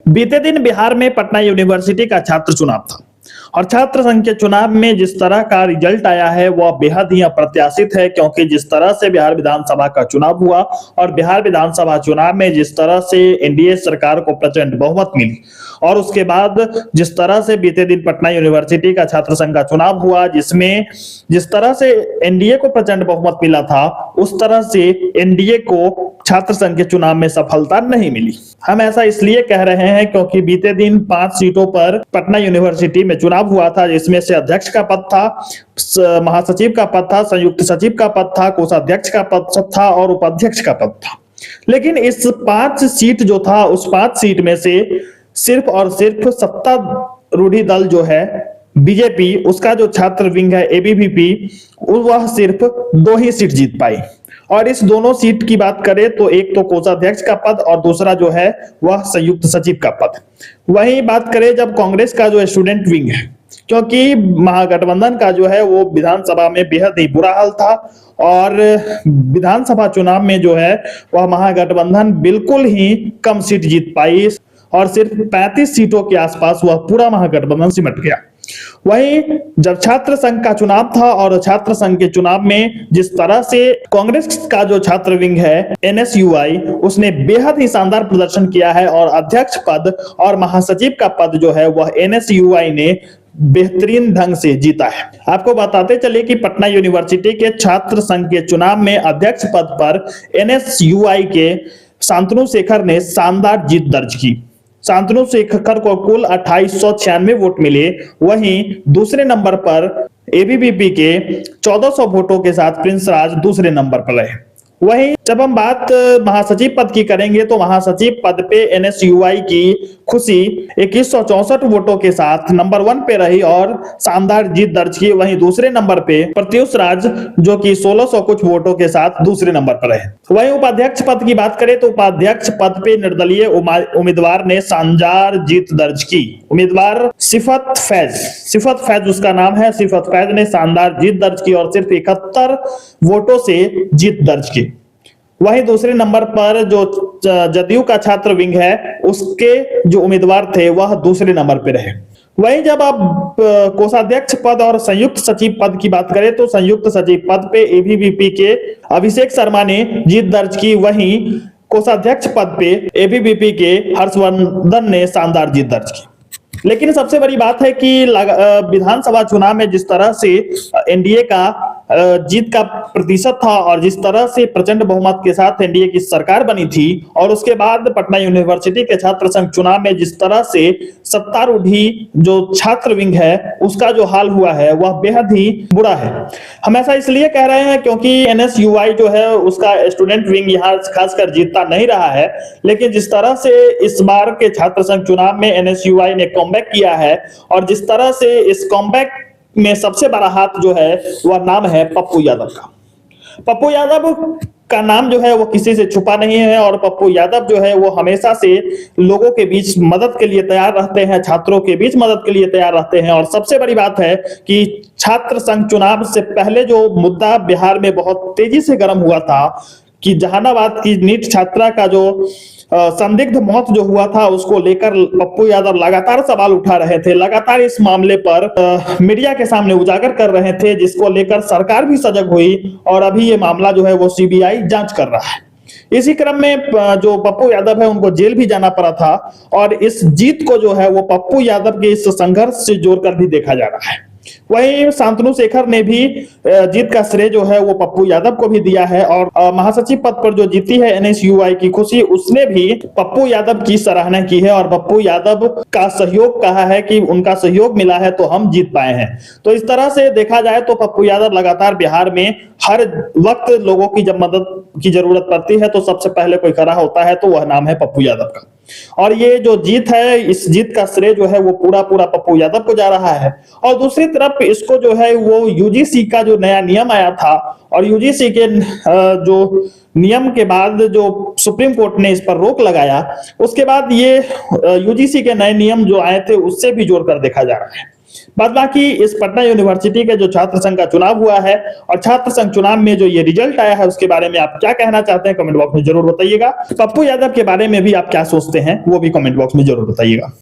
बीते दिन बिहार में पटना यूनिवर्सिटी का छात्र चुनाव था और छात्र संघ के चुनाव में जिस तरह का रिजल्ट आया है वह बेहद ही अप्रत्याशित है, क्योंकि जिस तरह से बिहार विधानसभा का चुनाव हुआ और बिहार विधानसभा चुनाव में जिस तरह से एनडीए सरकार को प्रचंड बहुमत मिली और उसके बाद जिस तरह से बीते दिन पटना यूनिवर्सिटी का छात्र संघ का चुनाव हुआ, जिसमें जिस तरह से एनडीए को प्रचंड बहुमत मिला था उस तरह से एनडीए को छात्र संघ के चुनाव में सफलता नहीं मिली। हम ऐसा इसलिए कह रहे हैं क्योंकि बीते दिन 5 सीटों पर पटना यूनिवर्सिटी में चुनाव हुआ था, जिसमें से अध्यक्ष का पद था, महासचिव का पद था, संयुक्त सचिव का पद था, कोषाध्यक्ष का पद था और उपाध्यक्ष का पद था। लेकिन इस 5 सीट जो था उस 5 सीट में से सिर्फ और सिर्फ सत्तारूढ़ी दल जो है बीजेपी, उसका जो छात्र विंग है एबीवीपी, वह सिर्फ 2 ही सीट जीत पाई। और इस दोनों सीट की बात करें तो एक तो कोषाध्यक्ष का पद और दूसरा जो है वह संयुक्त सचिव का पद। वहीं बात करें जब कांग्रेस का जो स्टूडेंट विंग है, क्योंकि महागठबंधन का जो है वो विधानसभा में बेहद ही बुरा हाल था और विधानसभा चुनाव में जो है वह महागठबंधन बिल्कुल ही कम सीट जीत पाई और सिर्फ 35 सीटों के आसपास वह पूरा महागठबंधन सिमट गया। वहीं जब छात्र संघ का चुनाव था और छात्र संघ के चुनाव में जिस तरह से कांग्रेस का जो छात्र विंग है एनएसयूआई, उसने बेहद ही शानदार प्रदर्शन किया है और अध्यक्ष पद और महासचिव का पद जो है वह एनएसयूआई ने बेहतरीन ढंग से जीता है। आपको बताते चले कि पटना यूनिवर्सिटी के छात्र संघ के चुनाव में अध्यक्ष पद पर एनएसयूआई के शांतनु शेखर ने शानदार जीत दर्ज की। शांतनु शेखर को कुल 2896 वोट मिले। वहीं दूसरे नंबर पर एबीवीपी के 1400 वोटों के साथ प्रिंस राज दूसरे नंबर पर रहे। वहीं जब हम बात महासचिव पद की करेंगे तो महासचिव पद पे एनएसयूआई की खुशी 2164 वोटों के साथ नंबर 1 पे रही और शानदार जीत दर्ज की। वहीं दूसरे नंबर पे प्रत्युष राज जो कि 1600 कुछ वोटों के साथ दूसरे नंबर पर रहे। वहीं उपाध्यक्ष पद की बात करें तो उपाध्यक्ष पद पे निर्दलीय उम्मीदवार ने शानदार जीत दर्ज की। उम्मीदवार सिफत फैज उसका नाम है, सिफत फैज ने शानदार जीत दर्ज की और सिर्फ 71 वोटों से जीत दर्ज की। वहीं दूसरे नंबर पर जो जदयू का छात्र विंग है उसके जो उम्मीदवार थे वह दूसरे नंबर पर रहे। वहीं जब आप कोषाध्यक्ष पद और संयुक्त सचिव पद की बात करें तो संयुक्त सचिव पद पे एबीवीपी के अभिषेक शर्मा ने जीत दर्ज की। वहीं कोषाध्यक्ष पद पे एबीवीपी के हर्षवर्धन ने शानदार जीत दर्ज की। लेकिन सबसे बड़ी बात है कि विधानसभा चुनाव में जिस तरह से एनडीए का जीत का प्रतिशत था और जिस तरह से प्रचंड बहुमत के साथ एनडीए की सरकार बनी थी और उसके बाद पटना यूनिवर्सिटी के छात्र संघ चुनाव में जिस तरह से सत्तारूढ़ी जो छात्र विंग है उसका जो हाल हुआ है वह बेहद ही बुरा है। हम ऐसा इसलिए कह रहे हैं क्योंकि एनएसयूआई जो है उसका स्टूडेंट विंग यहाँ खासकर जीतता नहीं रहा है, लेकिन जिस तरह से इस बार के छात्र संघ चुनाव में एनएसयूआई ने कमबैक किया है और जिस तरह से इस कमबैक में सबसे बड़ा हाथ जो है वह नाम है पप्पू यादव का। पप्पू यादव का नाम जो है वो किसी से छुपा नहीं है और पप्पू यादव जो है वो हमेशा से लोगों के बीच मदद के लिए तैयार रहते हैं, छात्रों के बीच मदद के लिए तैयार रहते हैं। और सबसे बड़ी बात है कि छात्र संघ चुनाव से पहले जो मुद्दा बिहार में बहुत तेजी से गर्म हुआ था कि जहानाबाद की नीट छात्रा का जो संदिग्ध मौत जो हुआ था उसको लेकर पप्पू यादव लगातार सवाल उठा रहे थे, लगातार इस मामले पर मीडिया के सामने उजागर कर रहे थे, जिसको लेकर सरकार भी सजग हुई और अभी ये मामला जो है वो सीबीआई जांच कर रहा है। इसी क्रम में जो पप्पू यादव है उनको जेल भी जाना पड़ा था और इस जीत को जो है वो पप्पू यादव के इस संघर्ष से जोड़कर भी देखा जा रहा है। वहीं शांतनु शेखर ने भी जीत का श्रेय जो है वो पप्पू यादव को भी दिया है और महासचिव पद पर जो जीती है एनएसयूआई की खुशी, उसने भी पप्पू यादव की सराहना की है और पप्पू यादव का सहयोग कहा है कि उनका सहयोग मिला है तो हम जीत पाए हैं। तो इस तरह से देखा जाए तो पप्पू यादव लगातार बिहार में हर वक्त लोगों की जब मदद की जरूरत पड़ती है तो सबसे पहले कोई खड़ा होता है तो वह नाम है पप्पू यादव का। और ये जो जीत है इस जीत का श्रेय जो है वो पूरा पप्पू यादव को जा रहा है। और दूसरी तरफ इसको जो है वो यूजीसी का जो नया नियम आया था और यूजीसी के जो नियम के बाद जो सुप्रीम कोर्ट ने इस पर रोक लगाया, उसके बाद ये यूजीसी के नए नियम जो आए थे उससे भी जोड़कर देखा जा रहा है। बाद बाकी इस पटना यूनिवर्सिटी के जो छात्र संघ का चुनाव हुआ है और छात्र संघ चुनाव में जो ये रिजल्ट आया है उसके बारे में आप क्या कहना चाहते हैं कमेंट बॉक्स में जरूर बताइएगा। पप्पू यादव के बारे में भी आप क्या सोचते हैं वो भी कमेंट बॉक्स में जरूर बताइएगा।